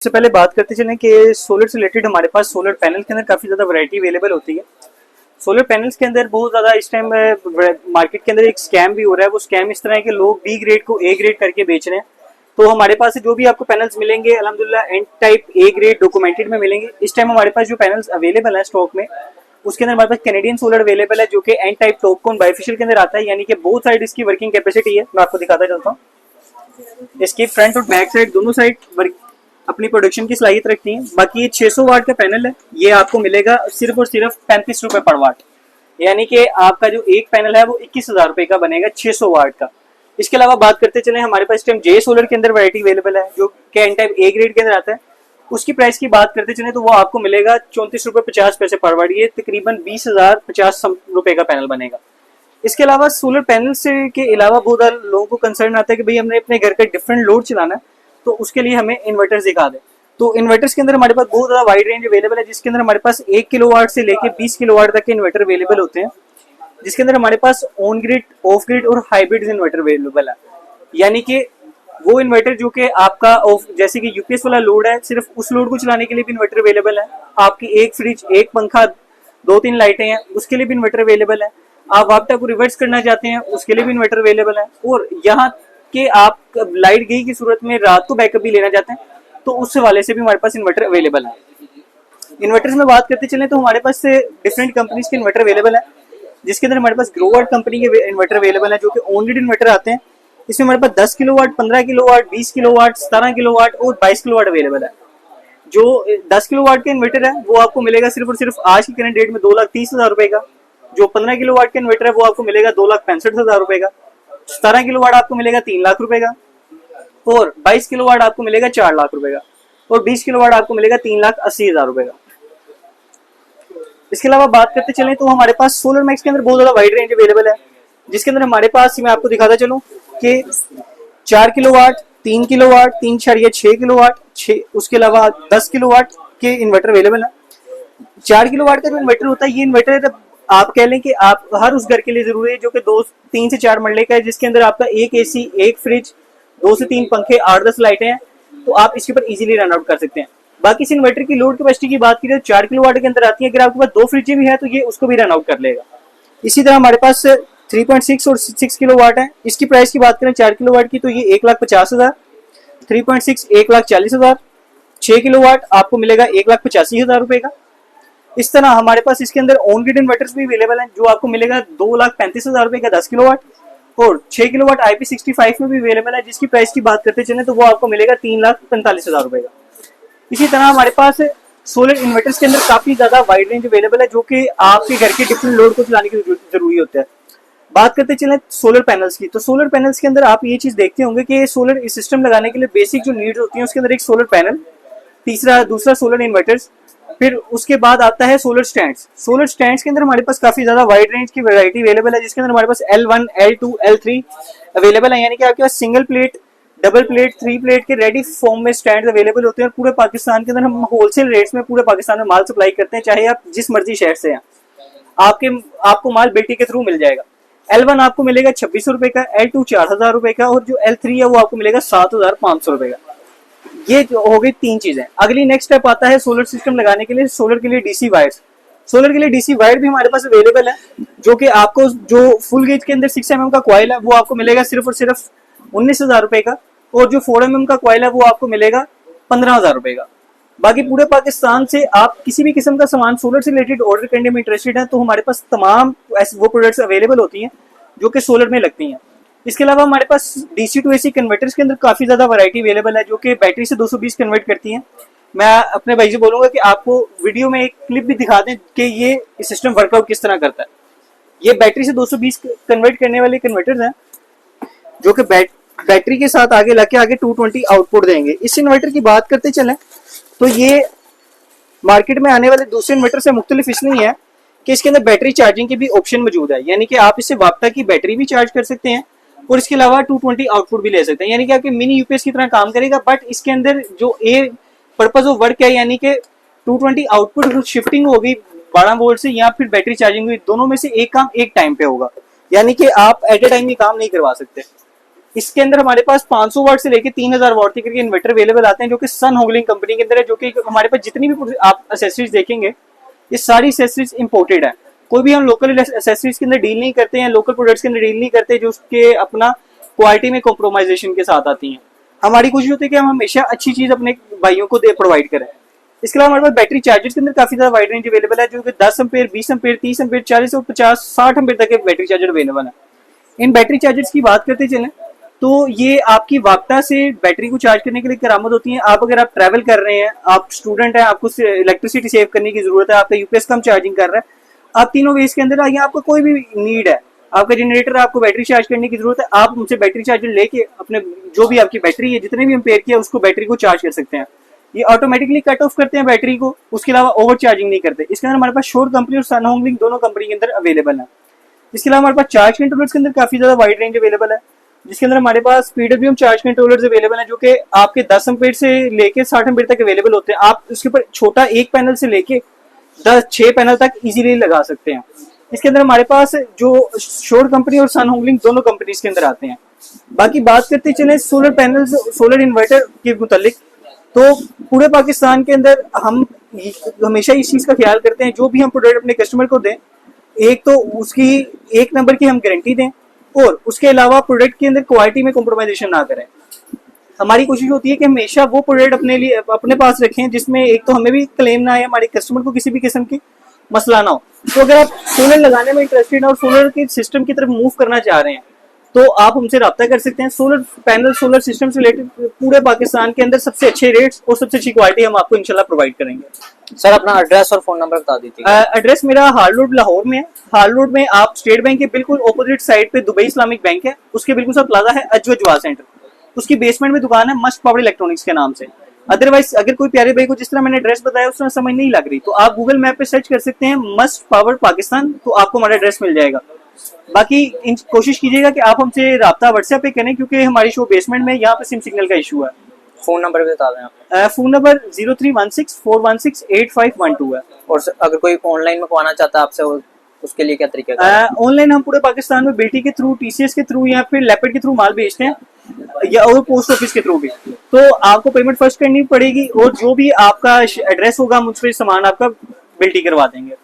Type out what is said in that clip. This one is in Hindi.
सबसे पहले बात करते चलें कि सोलर से रिलेटेड हमारे पास सोलर पैनल के अंदर काफ़ी ज़्यादा वैरायटी अवेलेबल होती है। सोलर पैनल्स के अंदर बहुत ज़्यादा इस टाइम मार्केट के अंदर एक स्कैम भी हो रहा है। वो स्कैम इस तरह है कि लोग बी ग्रेड को ए ग्रेड करके बेच रहे हैं। तो हमारे पास जो भी आपको पैनल्स मिलेंगे अल्हम्दुलिल्लाह N type A grade documented में मिलेंगे। इस टाइम हमारे पास जो पैनल्स अवेलेबल है स्टॉक में, उसके अंदर हमारे पास कैनेडियन सोलर अवेलेबल है जो कि एन टाइप टॉपकॉन बाइफेशियल के अंदर आता है, यानी कि बोथ साइड इसकी वर्किंग कैपेसिटी है। मैं आपको दिखाता चलता हूँ। इसकी फ्रंट और बैक साइड दोनों साइड अपनी प्रोडक्शन की सलाहियत रखती हैं। बाकी ये 600 वाट का पैनल है, ये आपको मिलेगा सिर्फ और सिर्फ 35 रुपए पर वाट, यानी कि आपका जो एक पैनल है वो 21,000 रुपए का बनेगा 600 वाट का। इसके अलावा बात करते चले, हमारे पास इस टाइम जे सोलर के अंदर वैरायटी अवेलेबल है जो कि एन टाइप ए ग्रेड के अंदर आता है। उसकी प्राइस की बात करते चले तो वो आपको मिलेगा 34 रुपए 50 पैसे पर वाट, ये तकरीबन 20,050 रुपए का पैनल बनेगा। इसके अलावा सोलर पैनल से के अलावा बहुत सारे लोगों को कंसर्न आता है कि भाई हमने अपने घर का डिफरेंट लोड चलाना है, तो उसके लिए हमें इन्वर्टर्स दिखा दें। तो इन्वर्टर्स के अंदर हमारे पास बहुत ज़्यादा वाइड रेंज अवेलेबल है, जिसके अंदर हमारे पास 1 किलोवाट से लेके 20 किलोवाट तक के इन्वर्टर अवेलेबल होते हैं, जिसके अंदर हमारे pass on grid, of grid और हाइब्रिड इन्वर्टर अवेलेबल है। यानी कि वो इन्वर्टर जो कि आपका जैसे कि यूपीएस वाला लोड है, सिर्फ उस लोड को चलाने के लिए भी इन्वर्टर अवेलेबल है। आपकी एक फ्रिज, एक पंखा, 2-3 लाइटें हैं, उसके लिए भी इन्वर्टर अवेलेबल है। आप वापटा को रिवर्स करना चाहते हैं, उसके लिए भी इन्वर्टर अवेलेबल है। और यहाँ के आप लाइट गई की सूरत में रात को बैकअप भी लेना चाहते हैं, तो उस वाले से भी हमारे पास इन्वर्टर अवेलेबल है। इन्वर्टर्स में बात करते चलें तो हमारे पास से डिफरेंट कंपनीज के इन्वर्टर अवेलेबल है, जिसके अंदर हमारे पास ग्रोवर्ट कंपनी के इन्वर्टर अवेलेबल है जो कि ऑन ग्रिड इन्वर्टर आते हैं। इसमें हमारे पास 10 किलोवाट, 15 किलोवाट, 20 किलोवाट, 17 किलोवाट और 22 किलोवाट अवेलेबल है। जो 10 किलोवाट का इन्वर्टर है वो आपको मिलेगा सिर्फ और सिर्फ आज की करंट डेट में 2,30,000 रुपए का। जो 15 किलोवाट का इन्वर्टर है वो आपको मिलेगा 2,65,000 रुपए का। 17 किलोवाट आपको मिलेगा 3 लाख रुपए का, और 22 किलोवाट आपको मिलेगा 4 लाख रुपए का, और 20 किलोवाट आपको मिलेगा 3,80,000 रुपए का। इसके अलावा बात करते चलें तो हमारे पास सोलर मैक्स के अंदर बहुत ज्यादा वाइड रेंज अवेलेबल है, जिसके अंदर हमारे पास, मैं आपको दिखाता चलूं कि 4 किलोवाट, 3 किलोवाट, 3.6 किलोवाट, उसके अलावा 10 किलोवाट के इन्वर्टर अवेलेबल है। 4 किलोवाट का जो इन्वर्टर होता है, ये इन्वर्टर आप कह लें कि आप हर उस घर के लिए जरूरी है जो कि 3 से 4 मरले का है, जिसके अंदर आपका एक एसी, एक फ्रिज, 2 से 3 पंखे, 8-10 लाइटें हैं, तो आप इसके ऊपर इजीली रन आउट कर सकते हैं। बाकी इस इन्वर्टर की लोड कैपेसिटी की बात करें तो 4 किलोवाट के अंदर आती है। अगर आपके पास 2 फ्रिज भी है तो ये उसको भी रन आउट कर लेगा। इसी तरह हमारे पास 3.6 और 6 किलोवाट है। इसकी प्राइस की बात करें 4 किलोवाट की तो ये 1,50,000, 3.6 1,40,000, 6 किलोवाट आपको मिलेगा 1,85,000 रुपए का। इस तरह हमारे पास इसके अंदर ऑन ग्रिड इन्वर्टर्स भी अवेलेबल हैं जो आपको मिलेगा 2,35,000 रुपए का 10 किलोवाट, और 6 किलोवाट IP65 में भी अवेलेबल है, जिसकी प्राइस की बात करते चलें तो वो आपको मिलेगा 3,45,000 रुपए का। इसी तरह हमारे पास सोलर इन्वर्टर्स के अंदर काफी ज्यादा वाइड रेंज अवेलेबल है जो कि आपके घर के डिफरेंट लोड को चलाने के लिए जरूरी होता है। बात करते चलें सोलर पैनल्स की, तो सोलर पैनल्स के अंदर आप ये चीज देखते होंगे कि सोलर सिस्टम लगाने के लिए बेसिक जो नीड्स होती हैं उसके अंदर एक सोलर पैनल, दूसरा सोलर इन्वर्टर्स, फिर उसके बाद आता है सोलर स्टैंड्स। सोलर स्टैंड्स के अंदर हमारे पास काफी ज्यादा वाइड रेंज की वैरायटी अवेलेबल है, जिसके अंदर हमारे पास L1, L2, L3 अवेलेबल है, यानी कि आपके पास single plate, double plate, 3 plate के रेडी फॉर्म में स्टैंड अवेलेबल होते हैं। और पूरे पाकिस्तान के अंदर हम होलसेल रेट्स में पूरे पाकिस्तान में माल सप्लाई करते हैं, चाहे आप जिस मर्जी शहर से हैं, आपको माल बेटी के थ्रू मिल जाएगा। L1 आपको मिलेगा 2600 रुपए का, L2 4,000 रुपए का, और जो L3 है वो आपको मिलेगा 7,500 रुपए का। ये जो हो गई 3 चीजें। अगली नेक्स्ट स्टेप आता है सोलर सिस्टम लगाने के लिए, सोलर के लिए डीसी वायर्स। सोलर के लिए डीसी वायर भी हमारे पास अवेलेबल है, जो कि आपको जो फुल गेज के अंदर 6 mm का कॉइल है वो आपको मिलेगा सिर्फ और सिर्फ 19,000 रुपए का, और जो 4 mm का कॉइल है वो आपको मिलेगा 15,000 रुपए का। बाकी पूरे पाकिस्तान से आप किसी भी किस्म का सामान सोलर से रिलेटेड ऑर्डर करने में इंटरेस्टेड है तो हमारे पास तमाम वो प्रोडक्ट्स अवेलेबल होती हैं जो कि सोलर में लगती हैं। इसके अलावा हमारे पास DC टू AC कन्वर्टर्स के अंदर काफी ज्यादा वैरायटी अवेलेबल है जो कि बैटरी से 220 कन्वर्ट करती हैं। मैं अपने भाई से बोलूंगा कि आपको वीडियो में एक क्लिप भी दिखा दें कि ये सिस्टम वर्कआउट किस तरह करता है। ये बैटरी से 220 कन्वर्ट करने वाले कन्वर्टर्स हैं जो कि बैटरी के साथ आगे लाके आगे 220 आउटपुट देंगे। इस इन्वर्टर की बात करते चलें तो ये मार्केट में आने वाले दूसरे इन्वर्टर से मुख्तलिफ इसलिए है कि इसके अंदर बैटरी चार्जिंग की भी ऑप्शन मौजूद है, यानी कि आप इससे वापटा की बैटरी भी चार्ज कर सकते हैं और इसके अलावा 220 आउटपुट भी ले सकते हैं, यानी कि आपके मिनी यूपीएस की तरह काम करेगा। बट इसके अंदर जो पर्पज ऑफ वर्क है, यानी कि 220 आउटपुट शिफ्टिंग होगी 12 वोल्ट से या फिर बैटरी चार्जिंग हुई, दोनों में से एक काम एक टाइम पे होगा, यानी कि आप एट ए टाइम ये काम नहीं करवा सकते। इसके अंदर हमारे पास 500 वाट से लेके 3000 वाट तक के इन्वर्टर अवेलेबल आते हैं, जो कि सन होगलिंग कंपनी के अंदर है। जो कि हमारे पास जितनी भी आप एसेसरीज देखेंगे, ये सारी एसेसरीज इंपोर्टेड है। कोई भी हम लोकल एसेसरीज के अंदर डील नहीं करते हैं, लोकल प्रोडक्ट्स के अंदर डील नहीं करते जो उसके अपना क्वालिटी में कॉम्प्रोमाइजेशन के साथ आती हैं। हमारी कोशिश होती है कि हम हमेशा अच्छी चीज अपने भाइयों को प्रोवाइड करें। इसके अलावा हमारे पास बैटरी चार्जर्स के अंदर काफी ज्यादा वाइड रेंज अवेलेबल है, जो कि 10 एम्पेयर, 20 एम्पेयर, 30 एम्पेयर, 40 और 50, 60 एम्पेयर तक के बैटरी चार्जर अवेलेबल है। इन बैटरी चार्जर्स की बात करते चलें तो ये आपकी वाक्ता से बैटरी को चार्ज करने के लिए करामत होती है। आप अगर आप ट्रैवल कर रहे हैं, आप स्टूडेंट हैं, आपको इलेक्ट्रिसिटी सेव करने की जरूरत है, आपका यूपीएस कम चार्जिंग कर रहा है, आप तीनों वेज के अंदर आइए, आपका कोई भी नीड है, आपका जनरेटर, आपको बैटरी चार्ज करने की जरूरत है, आप उनसे बैटरी चार्जर लेके अपने जो भी आपकी बैटरी है, जितने भी एम्पेयर की है, उसको बैटरी को चार्ज कर सकते हैं। ये ऑटोमेटिकली कट ऑफ करते हैं बैटरी को, उसके अलावा ओवर चार्जिंग नहीं करते। इसके अंदर हमारे पास शोर कंपनी और सन होगलिंग दोनों कंपनी के अंदर अवेलेबल है। इसके अलावा हमारे पास चार्ज कंट्रोलर्स के अंदर काफी ज्यादा वाइड रेंज अवेलेबल है, जिसके अंदर हमारे पास पीडब्ल्यूएम चार्ज कंट्रोलर्स अवेलेबल है, जो कि आपके 10 एम्पेयर से लेके 60 एम्पेयर तक अवेलेबल होते हैं। आप उसके ऊपर छोटा एक पैनल से लेके 6 पैनल तक इजीली लगा सकते हैं। इसके अंदर हमारे पास जो शोर कंपनी और सन होगलिंग दोनों कंपनीज के अंदर आते हैं। बाकी बात करते चले सोलर पैनल्स, सोलर इन्वर्टर के मुतालिक, तो पूरे पाकिस्तान के अंदर हम हमेशा इस चीज का ख्याल करते हैं, जो भी हम प्रोडक्ट अपने कस्टमर को दें, एक तो उसकी 1 नंबर की हम गारंटी दें, और उसके अलावा प्रोडक्ट के अंदर क्वालिटी में कॉम्प्रोमाइजेशन ना करें। हमारी कोशिश होती है कि हमेशा वो प्रोडक्ट अपने पास रखें जिसमें एक तो हमें भी क्लेम ना आए, हमारे कस्टमर को किसी भी किस्म की मसला ना हो। तो अगर आप सोलर लगाने में इंटरेस्टेड हैं और सोलर के सिस्टम की तरफ मूव करना चाह रहे हैं, तो आप हमसे रब्ता कर सकते हैं। सोलर पैनल, सोलर सिस्टम से रिलेटेड पूरे पाकिस्तान के अंदर सबसे अच्छे रेट्स और सबसे अच्छी क्वालिटी हम आपको इंशाल्लाह प्रोवाइड करेंगे। सर अपना एड्रेस और फोन नंबर बता दीजिए। एड्रेस मेरा हाल रोड लाहौर में है। हाल रोड में आप स्टेट बैंक के बिल्कुल ऑपोजिट साइड पे दुबई इस्लामिक बैंक है, उसके बिल्कुल साथ प्लाजा है अजवा सेंटर, उसकी बेसमेंट में दुकान है मस्ट पावर इलेक्ट्रॉनिक्स के नाम से। अदरवाइज अगर कोई प्यारे भाई को जिस तरह मैंने एड्रेस बताया उस तरह समझ नहीं लग रही, तो आप गूगल मैप पे सर्च कर सकते हैं मस्ट पावर पाकिस्तान, तो आपको हमारा एड्रेस मिल जाएगा। बाकी कोशिश कीजिएगा कि आप हमसे राब्ता व्हाट्सएप पे करें, क्योंकि हमारी शो बेसमेंट में यहाँ पे सिम सिग्नल का इशू है। फोन नंबर भी बता दें आप। फोन नंबर 0316416851 है। और अगर कोई ऑनलाइन मंगवाना चाहता है आपसे, उसके लिए क्या तरीका है? ऑनलाइन हम पूरे पाकिस्तान में बेटी के थ्रू, टीसीएस के थ्रू या फिर लेपर्ड के थ्रू माल भेजते हैं, या और पोस्ट ऑफिस के थ्रू भी। तो आपको पेमेंट फर्स्ट करनी पड़ेगी, और जो भी आपका एड्रेस होगा हम उस पर सामान आपका बिल्टी करवा देंगे।